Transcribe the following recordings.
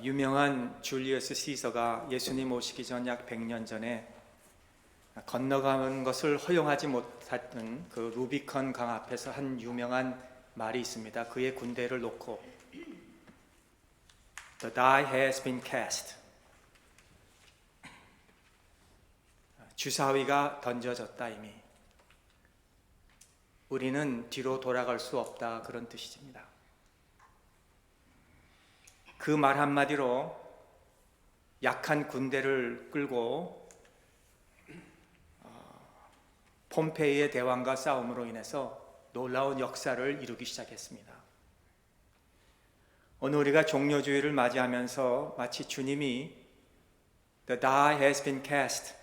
유명한 줄리어스 시저가 예수님 오시기 전 약 100년 전에 건너가는 것을 허용하지 못했던 그 루비컨 강 앞에서 한 유명한 말이 있습니다. 그의 군대를 놓고 The die has been cast. 주사위가 던져졌다 이미. 우리는 뒤로 돌아갈 수 없다, 그런 뜻입니다. 그 말 한마디로 약한 군대를 끌고 폼페이의 대왕과 싸움으로 인해서 놀라운 역사를 이루기 시작했습니다. 오늘 우리가 종료주일을 맞이하면서 마치 주님이 The die has been cast,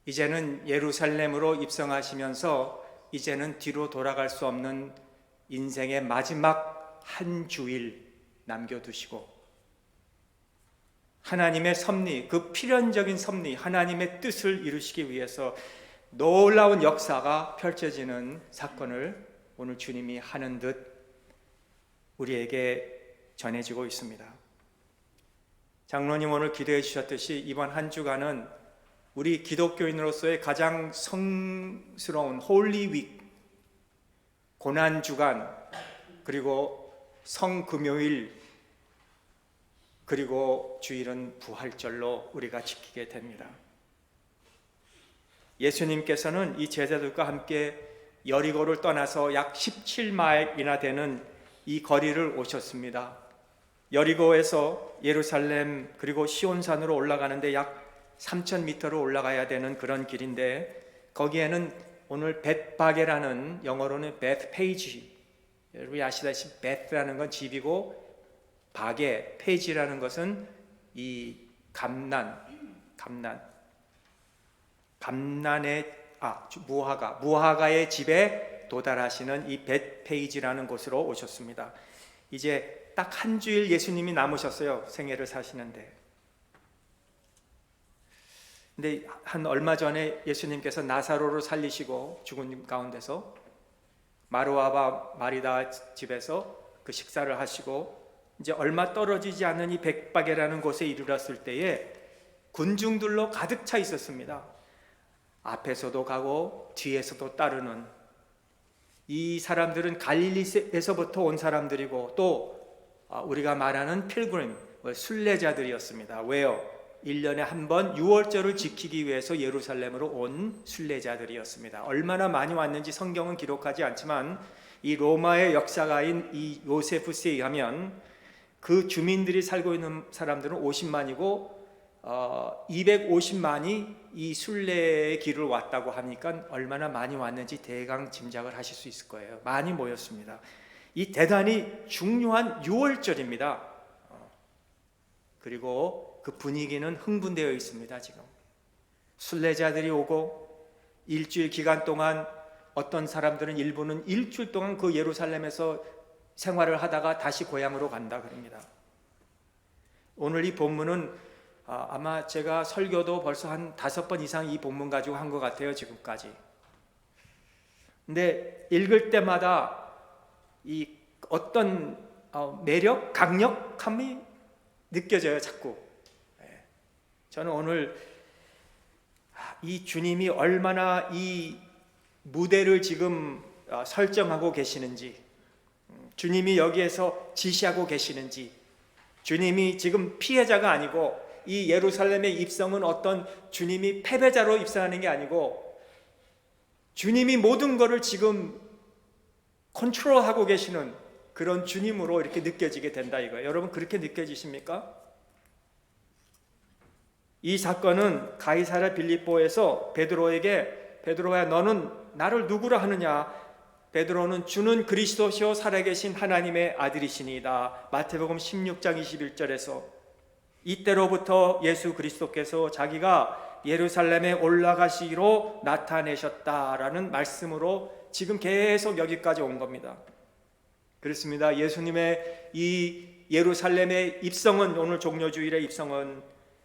이제는 예루살렘으로 입성하시면서 이제는 뒤로 돌아갈 수 없는 인생의 마지막 한 주일 남겨두시고 하나님의 섭리, 그 필연적인 섭리, 하나님의 뜻을 이루시기 위해서 놀라운 역사가 펼쳐지는 사건을 오늘 주님이 하는 듯 우리에게 전해지고 있습니다. 장로님 오늘 기도해 주셨듯이 이번 한 주간은 우리 기독교인으로서의 가장 성스러운 홀리 윅, 고난 주간, 그리고 성금요일, 그리고 주일은 부활절로 우리가 지키게 됩니다. 예수님께서는 이 제자들과 함께 여리고를 떠나서 약 17마일이나 되는 이 거리를 오셨습니다. 여리고에서 예루살렘 그리고 시온산으로 올라가는데 약 3,000m로 올라가야 되는 그런 길인데, 거기에는 오늘 벳바게라는, 영어로는 벳페이지, 여러분이 아시다시피 벳라는 건 집이고 바게, 페이지라는 것은 이 무화과의 집에 도달하시는 이 벳페이지라는 곳으로 오셨습니다. 이제 딱 한 주일 예수님이 남으셨어요, 생애를 사시는데. 근데 한 얼마 전에 예수님께서 나사로를 살리시고 죽은 가운데서 마르아와 마리다 집에서 그 식사를 하시고 이제 얼마 떨어지지 않는 이 벳바게라는 곳에 이르렀을 때에 군중들로 가득 차 있었습니다. 앞에서도 가고 뒤에서도 따르는, 이 사람들은 갈릴리에서부터 온 사람들이고 또 우리가 말하는 필그림, 순례자들이었습니다. 왜요? 1년에 한 번 유월절을 지키기 위해서 예루살렘으로 온 순례자들이었습니다. 얼마나 많이 왔는지 성경은 기록하지 않지만 이 로마의 역사가인 이 요세푸스에 의하면 그 주민들이 살고 있는 사람들은 50만이고 250만이 이 순례의 길을 왔다고 하니까 얼마나 많이 왔는지 대강 짐작을 하실 수 있을 거예요. 많이 모였습니다. 이 대단히 중요한 유월절입니다. 그리고 그 분위기는 흥분되어 있습니다. 지금 순례자들이 오고 일주일 기간 동안, 어떤 사람들은 일부는 일주일 동안 그 예루살렘에서 생활을 하다가 다시 고향으로 간다 그럽니다. 오늘 이 본문은 아마 제가 설교도 벌써 한 5번 이상 이 본문 가지고 한 것 같아요, 지금까지. 근데 읽을 때마다 이 어떤 매력, 강력함이 느껴져요, 자꾸. 저는 오늘 이 주님이 얼마나 이 무대를 지금 설정하고 계시는지, 주님이 여기에서 지시하고 계시는지, 주님이 지금 피해자가 아니고 이 예루살렘의 입성은 어떤 주님이 패배자로 입성하는 게 아니고 주님이 모든 것을 지금 컨트롤하고 계시는 그런 주님으로 이렇게 느껴지게 된다 이거예요. 여러분 그렇게 느껴지십니까? 이 사건은 가이사랴 빌립보에서 베드로에게, 베드로야 너는 나를 누구라 하느냐? 베드로는 주는 그리스도시요 살아계신 하나님의 아들이시니이다. 마태복음 16장 21절에서 이때로부터 예수 그리스도께서 자기가 예루살렘에 올라가시기로 나타내셨다라는 말씀으로 지금 계속 여기까지 온 겁니다. 그렇습니다. 예수님의 이 예루살렘의 입성은, 오늘 종료주일의 입성은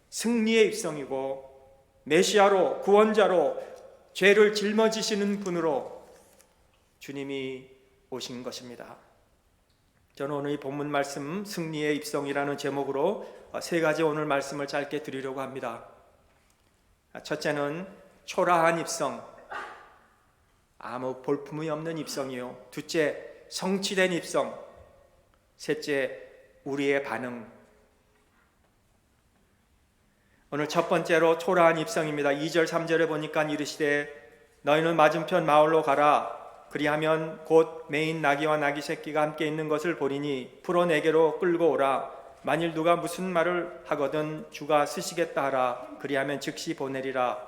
승리의 입성이고 메시아로, 구원자로, 죄를 짊어지시는 분으로 주님이 오신 것입니다. 저는 오늘 이 본문 말씀 승리의 입성이라는 제목으로 세 가지 오늘 말씀을 짧게 드리려고 합니다. 첫째는 초라한 입성, 아무 볼품이 없는 입성이요. 둘째, 성취된 입성. 셋째, 우리의 반응. 오늘 첫 번째로 초라한 입성입니다. 2절 3절에 보니까 이르시되 너희는 맞은편 마을로 가라. 그리하면 곧 매인 나귀와 나귀 새끼가 함께 있는 것을 보리니 풀어 내게로 끌고 오라. 만일 누가 무슨 말을 하거든 주가 쓰시겠다 하라. 그리하면 즉시 보내리라.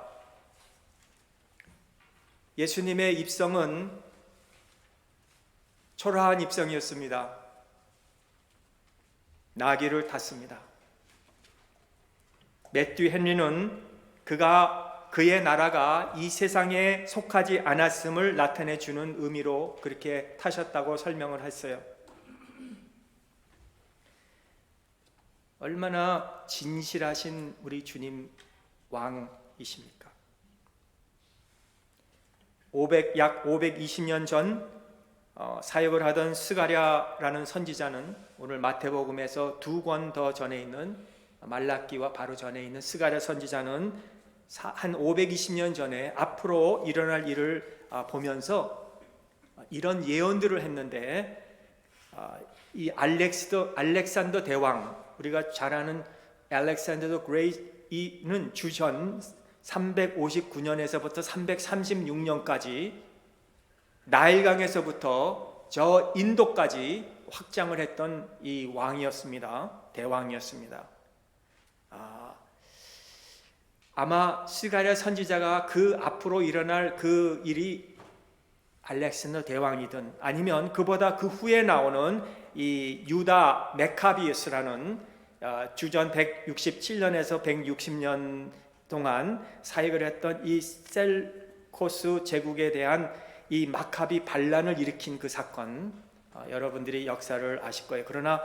예수님의 입성은 초라한 입성이었습니다. 나귀를 탔습니다. 매튜 헨리는 그의 나라가 이 세상에 속하지 않았음을 나타내 주는 의미로 그렇게 타셨다고 설명을 했어요. 얼마나 진실하신 우리 주님 왕이십니까? 약 520년 전 사역을 하던 스가랴라는 선지자는 오늘 마태복음에서 2권 더 전에 있는 말라기와 바로 전에 있는 스가랴 선지자는 한 520년 전에 앞으로 일어날 일을 보면서 이런 예언들을 했는데, 이 알렉산더 대왕, 우리가 잘 아는 알렉산더 더 그레이트는 주전 359년에서부터 336년까지 나일강에서부터 저 인도까지 확장을 했던 이 왕이었습니다. 대왕이었습니다. 아마 스가랴 선지자가 그 앞으로 일어날 그 일이 알렉산더 대왕이든 아니면 그보다 그 후에 나오는 이 유다 메카비우스라는 주전 167년에서 160년 동안 사역을 했던 이 셀코스 제국에 대한 이 마카비 반란을 일으킨 그 사건, 여러분들이 역사를 아실 거예요. 그러나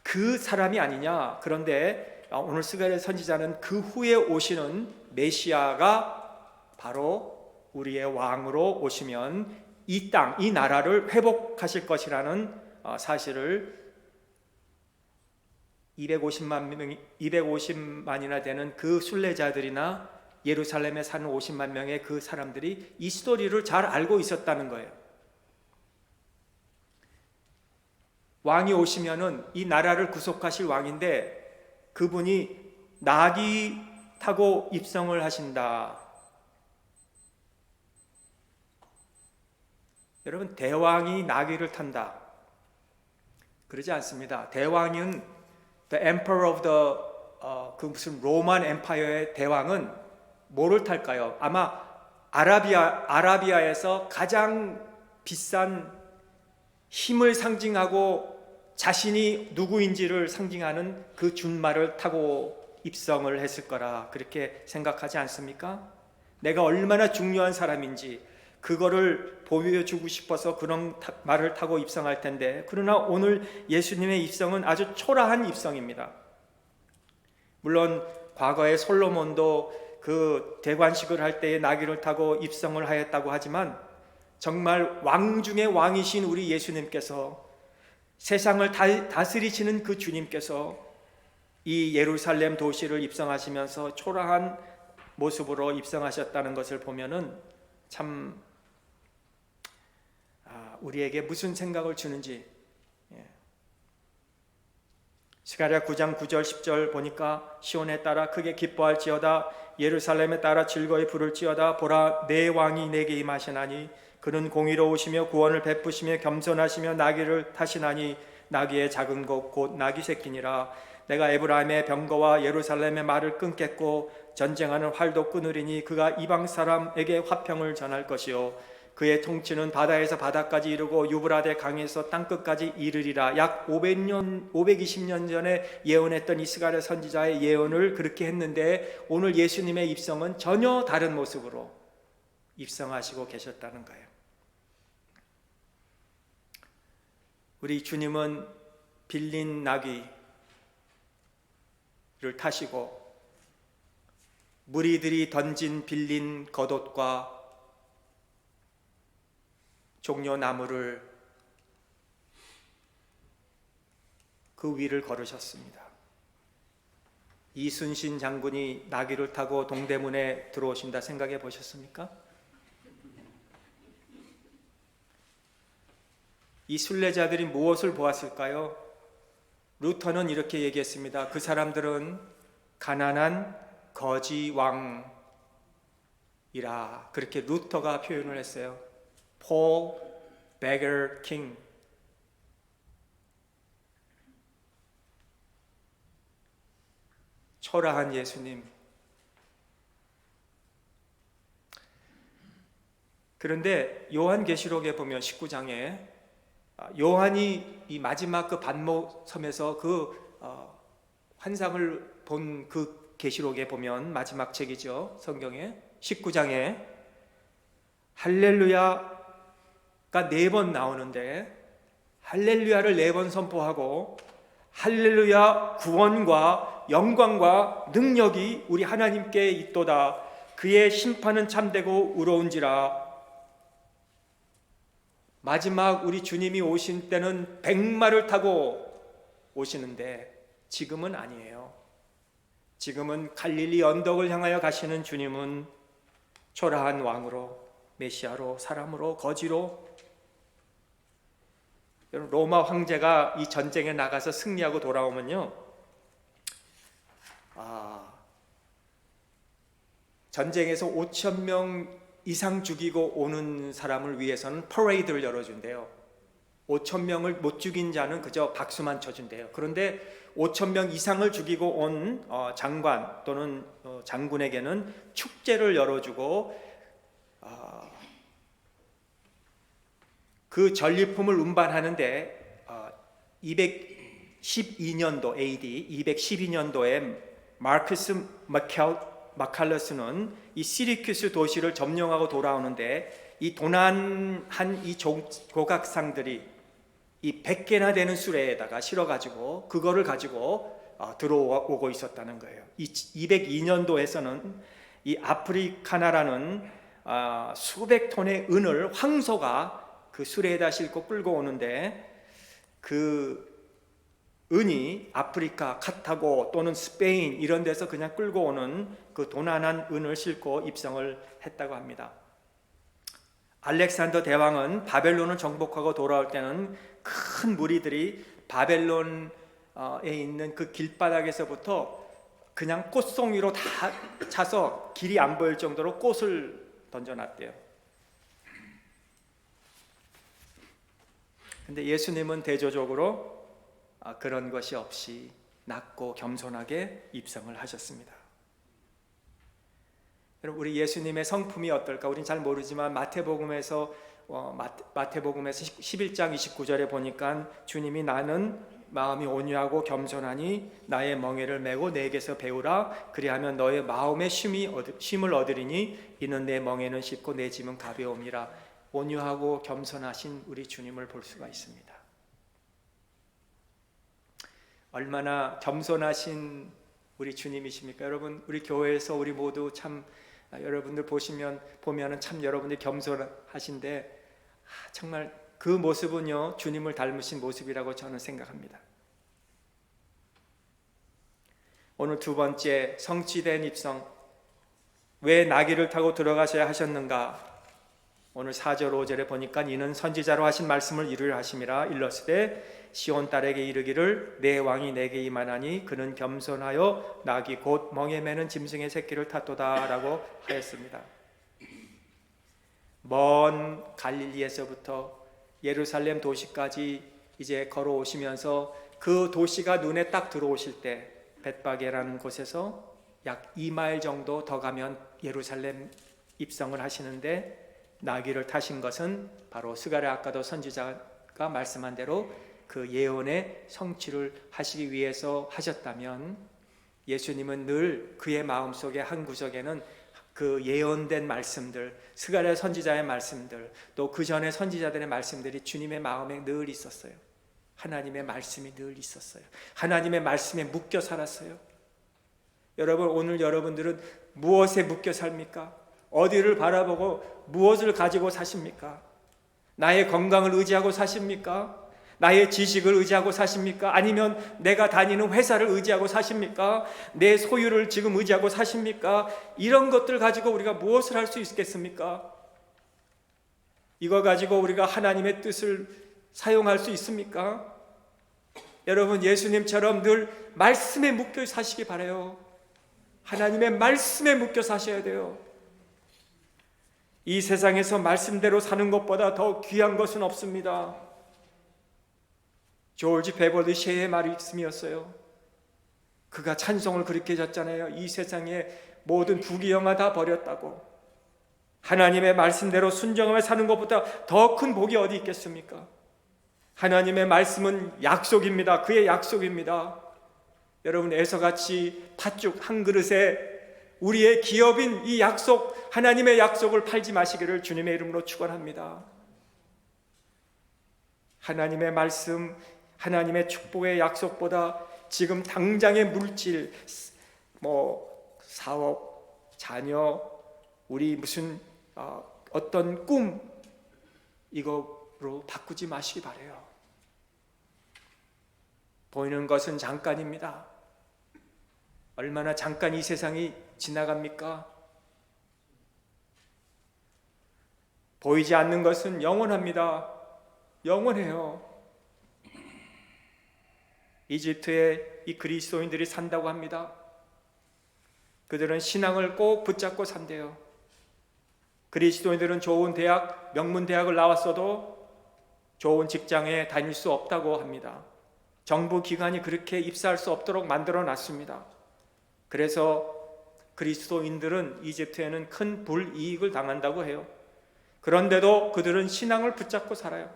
그 사람이 아니냐. 그런데 오늘 스가랴 선지자는 그 후에 오시는 메시아가 바로 우리의 왕으로 오시면 이 땅, 이 나라를 회복하실 것이라는 사실을 250만이나 되는 그 순례자들이나 예루살렘에 사는 50만 명의 그 사람들이 이 스토리를 잘 알고 있었다는 거예요. 왕이 오시면은 이 나라를 구속하실 왕인데 그분이 나귀 타고 입성을 하신다. 여러분, 대왕이 나귀를 탄다 그러지 않습니다. 대왕은 the emperor of the 그 무슨 로만 엠파이어의 대왕은 뭐를 탈까요? 아마 아라비아에서 가장 비싼 힘을 상징하고 자신이 누구인지를 상징하는 그 준말을 타고 입성을 했을 거라 그렇게 생각하지 않습니까? 내가 얼마나 중요한 사람인지 그거를 보여주고 싶어서 그런 말을 타고 입성할 텐데, 그러나 오늘 예수님의 입성은 아주 초라한 입성입니다. 물론 과거에 솔로몬도 그 대관식을 할 때에 나귀를 타고 입성을 하였다고 하지만 정말 왕 중의 왕이신 우리 예수님께서, 세상을 다스리시는 그 주님께서 이 예루살렘 도시를 입성하시면서 초라한 모습으로 입성하셨다는 것을 보면은 참 우리에게 무슨 생각을 주는지. 스가랴 9장 9절 10절 보니까 시온에 따라 크게 기뻐할지어다, 예루살렘에 따라 즐거이 부를지어다. 보라, 내 왕이 내게 임하시나니 그는 공의로우시며 구원을 베푸시며 겸손하시며 나귀를 타시나니 나귀의 작은 것 곧 나귀 새끼니라. 내가 에브라임의 병거와 예루살렘의 말을 끊겠고 전쟁하는 활도 끊으리니 그가 이방 사람에게 화평을 전할 것이요 그의 통치는 바다에서 바다까지 이르고 유브라데 강에서 땅끝까지 이르리라. 약 520년 전에 예언했던 이 스가랴 선지자의 예언을 그렇게 했는데 오늘 예수님의 입성은 전혀 다른 모습으로 입성하시고 계셨다는 거예요. 우리 주님은 빌린 나귀를 타시고 무리들이 던진 빌린 겉옷과 종려나무를 그 위를 걸으셨습니다. 이순신 장군이 나귀를 타고 동대문에 들어오신다 생각해 보셨습니까? 이 순례자들이 무엇을 보았을까요? 루터는 이렇게 얘기했습니다. 그 사람들은 가난한 거지 왕이라, 그렇게 루터가 표현을 했어요. Poor beggar king. 초라한 예수님. 그런데 요한계시록에 보면 19장에 요한이 이 마지막 그 반모섬에서 그 환상을 본 그 계시록에 보면, 마지막 책이죠, 성경에 19장에 할렐루야가 4번 나오는데, 할렐루야를 4번 선포하고 할렐루야, 구원과 영광과 능력이 우리 하나님께 있도다. 그의 심판은 참되고 의로운지라. 마지막 우리 주님이 오신 때는 백마를 타고 오시는데 지금은 아니에요. 지금은 갈릴리 언덕을 향하여 가시는 주님은 초라한 왕으로, 메시아로, 사람으로, 거지로. 로마 황제가 이 전쟁에 나가서 승리하고 돌아오면요, 전쟁에서 5,000명 이상 죽이고 오는 사람을 위해서는 퍼레이드를 열어준대요. 5,000명을 못 죽인 자는 그저 박수만 쳐준대요. 그런데 5,000명 이상을 죽이고 온 장관 또는 장군에게는 축제를 열어주고 그 전리품을 운반하는데 212년도 AD 212년도에 마크스 마칼러스는 이 시리큐스 도시를 점령하고 돌아오는데, 이 도난한 이 조각상들이 이 100개나 되는 수레에다가 실어가지고 그거를 가지고 들어오고 있었다는 거예요. 이 202년도에서는 이 아프리카나라는 수백 톤의 은을 황소가 그 수레에다 싣고 끌고 오는데, 그 은이 아프리카, 카타고 또는 스페인 이런 데서 그냥 끌고 오는 그 도난한 은을 싣고 입성을 했다고 합니다. 알렉산더 대왕은 바벨론을 정복하고 돌아올 때는 큰 무리들이 바벨론에 있는 그 길바닥에서부터 그냥 꽃송이로 다 차서 길이 안 보일 정도로 꽃을 던져놨대요. 근데 예수님은 대조적으로 그런 것이 없이 낮고 겸손하게 입성을 하셨습니다. 여러분, 우리 예수님의 성품이 어떨까? 우리는 잘 모르지만 마태복음에서 11장 29절에 보니까 주님이 나는 마음이 온유하고 겸손하니 나의 멍에를 메고 내게서 배우라. 그리하면 너의 마음의 쉼을 얻으리니 이는 내 멍에는 쉽고 내 짐은 가벼움이라. 온유하고 겸손하신 우리 주님을 볼 수가 있습니다. 얼마나 겸손하신 우리 주님이십니까? 여러분, 우리 교회에서 우리 모두 참 여러분들 보면은 참 여러분들이 겸손하신데, 정말 그 모습은요 주님을 닮으신 모습이라고 저는 생각합니다. 오늘 두 번째, 성취된 입성. 왜 나귀를 타고 들어가셔야 하셨는가? 오늘 4절 5절에 보니까 이는 선지자로 하신 말씀을 이루려 하심이라. 일러스되 시온 딸에게 이르기를 내 왕이 내게 임하나니 그는 겸손하여 나귀 곧 멍에 매는 짐승의 새끼를 탔도다 라고 하였습니다. 먼 갈릴리에서부터 예루살렘 도시까지 이제 걸어오시면서 그 도시가 눈에 딱 들어오실 때 벳바게라는 곳에서 약 2마일 정도 더 가면 예루살렘 입성을 하시는데, 나귀를 타신 것은 바로 스가랴아까도 선지자가 말씀한 대로 그 예언의 성취를 하시기 위해서 하셨다면, 예수님은 늘 그의 마음속에 한 구석에는 그 예언된 말씀들, 스가랴 선지자의 말씀들, 또 그 전에 선지자들의 말씀들이 주님의 마음에 늘 있었어요. 하나님의 말씀이 늘 있었어요. 하나님의 말씀에 묶여 살았어요. 여러분, 오늘 여러분들은 무엇에 묶여 삽니까? 어디를 바라보고 무엇을 가지고 사십니까? 나의 건강을 의지하고 사십니까? 나의 지식을 의지하고 사십니까? 아니면 내가 다니는 회사를 의지하고 사십니까? 내 소유를 지금 의지하고 사십니까? 이런 것들 가지고 우리가 무엇을 할 수 있겠습니까? 이거 가지고 우리가 하나님의 뜻을 사용할 수 있습니까? 여러분, 예수님처럼 늘 말씀에 묶여 사시기 바라요. 하나님의 말씀에 묶여 사셔야 돼요. 이 세상에서 말씀대로 사는 것보다 더 귀한 것은 없습니다. 조지 베버리 셰의 말씀이었어요. 그가 찬송을 그렇게 졌잖아요. 이 세상에 모든 부귀영화 다 버렸다고. 하나님의 말씀대로 순종하며 사는 것보다 더 큰 복이 어디 있겠습니까? 하나님의 말씀은 약속입니다. 그의 약속입니다. 여러분, 에서같이 팥죽 한 그릇에 우리의 기업인 이 약속, 하나님의 약속을 팔지 마시기를 주님의 이름으로 축원합니다. 하나님의 말씀, 하나님의 축복의 약속보다 지금 당장의 물질, 사업, 자녀, 우리 무슨 어떤 꿈, 이거로 바꾸지 마시기 바래요. 보이는 것은 잠깐입니다. 얼마나 잠깐 이 세상이 지나갑니까? 보이지 않는 것은 영원합니다. 영원해요. 이집트에 이 그리스도인들이 산다고 합니다. 그들은 신앙을 꼭 붙잡고 산대요. 그리스도인들은 좋은 대학, 명문 대학을 나왔어도 좋은 직장에 다닐 수 없다고 합니다. 정부 기관이 그렇게 입사할 수 없도록 만들어 놨습니다. 그래서 그리스도인들은 이집트에는 큰 불이익을 당한다고 해요. 그런데도 그들은 신앙을 붙잡고 살아요.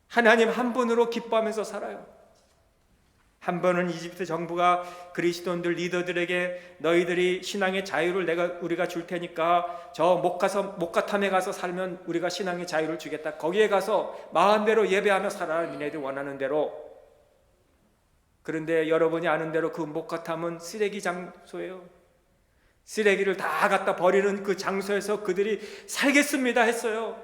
하나님 한 분으로 기뻐하면서 살아요. 한 번은 이집트 정부가 그리스도인들 리더들에게 너희들이 신앙의 자유를 우리가 줄 테니까 저 목가탐에 가서 살면 우리가 신앙의 자유를 주겠다. 거기에 가서 마음대로 예배하며 살아라. 니네들 원하는 대로. 그런데 여러분이 아는 대로 그 목가탐은 쓰레기 장소예요. 쓰레기를 다 갖다 버리는 그 장소에서 그들이 살겠습니다 했어요.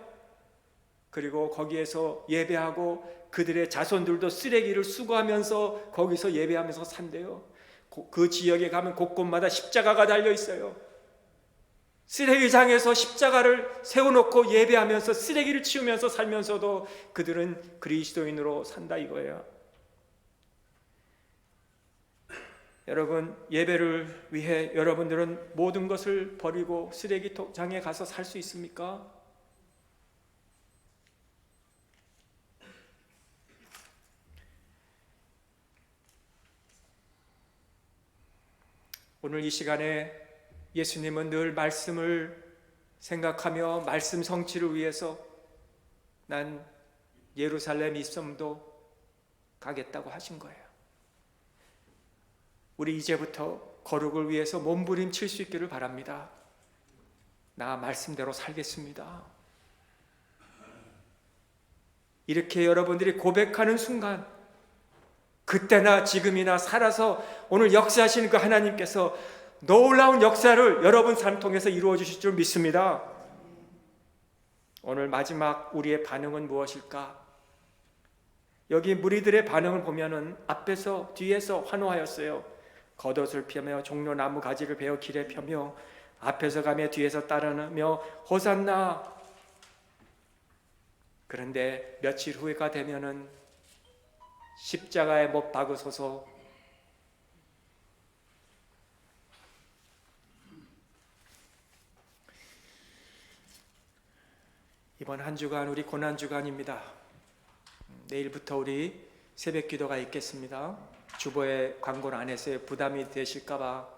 그리고 거기에서 예배하고 그들의 자손들도 쓰레기를 수거하면서 거기서 예배하면서 산대요. 그 지역에 가면 곳곳마다 십자가가 달려 있어요. 쓰레기장에서 십자가를 세워놓고 예배하면서 쓰레기를 치우면서 살면서도 그들은 그리스도인으로 산다 이거예요. 여러분, 예배를 위해 여러분들은 모든 것을 버리고 쓰레기장에 가서 살 수 있습니까? 오늘 이 시간에 예수님은 늘 말씀을 생각하며 말씀 성취를 위해서 난 예루살렘 입성도 가겠다고 하신 거예요. 우리 이제부터 거룩을 위해서 몸부림칠 수 있기를 바랍니다. 나 말씀대로 살겠습니다. 이렇게 여러분들이 고백하는 순간, 그때나 지금이나 살아서 오늘 역사하시는 그 하나님께서 놀라운 역사를 여러분 삶 통해서 이루어 주실 줄 믿습니다. 오늘 마지막 우리의 반응은 무엇일까? 여기 무리들의 반응을 보면은 앞에서 뒤에서 환호하였어요. 겉옷을 펴며 종려나무 가지를 베어 길에 펴며 앞에서 가며 뒤에서 따르며 호산나. 그런데 며칠 후가 되면은 십자가에 못 박으소서, 이번 한 주간 우리 고난 주간입니다. 내일부터 우리 새벽 기도가 있겠습니다. 주보에 광고를 안 했어요. 부담이 되실까봐.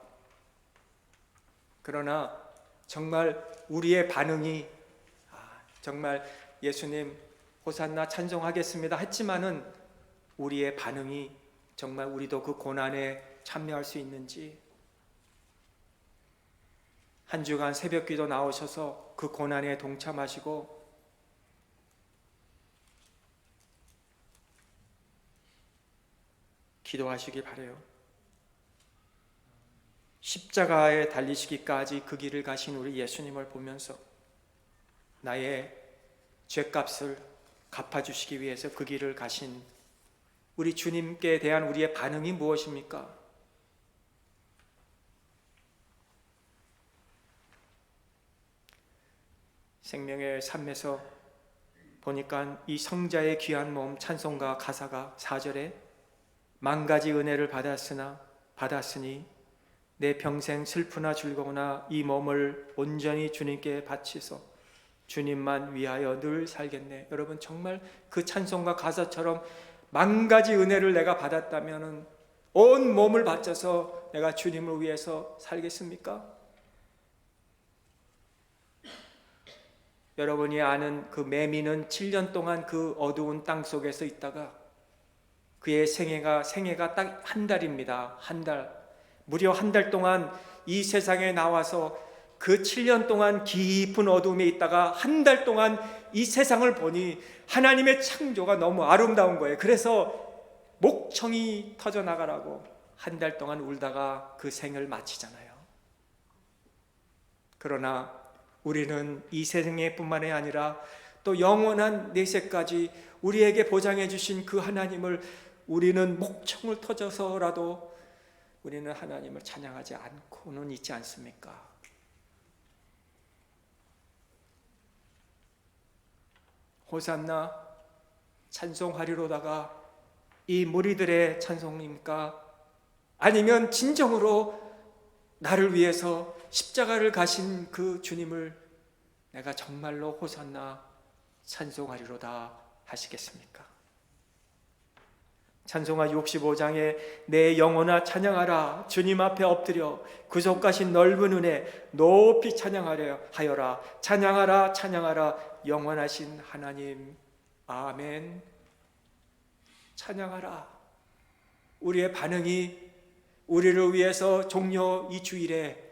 그러나 정말 우리의 반응이 정말 예수님 호산나 찬송하겠습니다 했지만은 우리의 반응이 정말 우리도 그 고난에 참여할 수 있는지, 한 주간 새벽 기도 나오셔서 그 고난에 동참하시고 기도하시기 바라요. 십자가에 달리시기까지 그 길을 가신 우리 예수님을 보면서 나의 죄값을 갚아주시기 위해서 그 길을 가신 우리 주님께 대한 우리의 반응이 무엇입니까? 생명의 삶에서 보니까 이 성자의 귀한 몸 찬송가 가사가 4절에 만 가지 은혜를 받았으니 내 평생 슬프나 즐거우나 이 몸을 온전히 주님께 바치소 주님만 위하여 늘 살겠네. 여러분 정말 그 찬송가 가사처럼 만 가지 은혜를 내가 받았다면 온 몸을 바쳐서 내가 주님을 위해서 살겠습니까? 여러분이 아는 그 매미는 7년 동안 그 어두운 땅 속에서 있다가 그의 생애가 딱 한 달입니다. 한 달. 무려 한 달 동안 이 세상에 나와서 그 7년 동안 깊은 어둠에 있다가 한 달 동안 이 세상을 보니 하나님의 창조가 너무 아름다운 거예요. 그래서 목청이 터져나가라고 한 달 동안 울다가 그 생을 마치잖아요. 그러나 우리는 이 세상뿐만이 아니라 또 영원한 내세까지 우리에게 보장해 주신 그 하나님을 우리는 목청을 터져서라도 우리는 하나님을 찬양하지 않고는 있지 않습니까? 호산나 찬송하리로다가 이 무리들의 찬송입니까? 아니면 진정으로 나를 위해서 십자가를 가신 그 주님을 내가 정말로 호산나 찬송하리로다 하시겠습니까? 찬송가 65장에 내 영혼아 찬양하라 주님 앞에 엎드려 구속하신 넓은 은혜 높이 찬양하려 하여라 찬양하라 찬양하라 영원하신 하나님 아멘. 찬양하라. 우리의 반응이 우리를 위해서 종려 이 주일에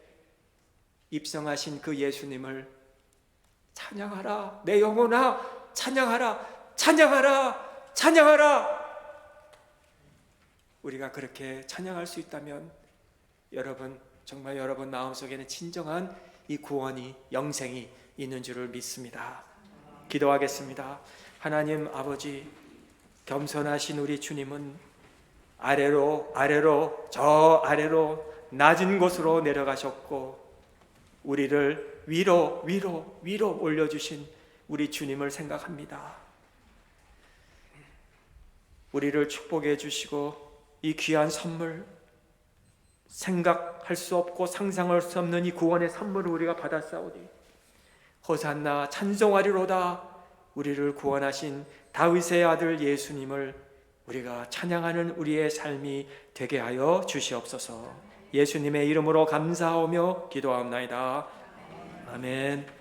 입성하신 그 예수님을 찬양하라 내 영혼아 찬양하라 찬양하라 찬양하라. 우리가 그렇게 찬양할 수 있다면 여러분 정말 여러분 마음속에는 진정한 이 구원이 영생이 있는 줄을 믿습니다. 기도하겠습니다. 하나님 아버지 겸손하신 우리 주님은 아래로 저 아래로 낮은 곳으로 내려가셨고 우리를 위로 올려주신 우리 주님을 생각합니다. 우리를 축복해 주시고 이 귀한 선물 생각할 수 없고 상상할 수 없는 이 구원의 선물을 우리가 받았사오니 호산나 찬송하리로다. 우리를 구원하신 다윗의 아들 예수님을 우리가 찬양하는 우리의 삶이 되게 하여 주시옵소서. 예수님의 이름으로 감사하며 기도하옵나이다. 아멘.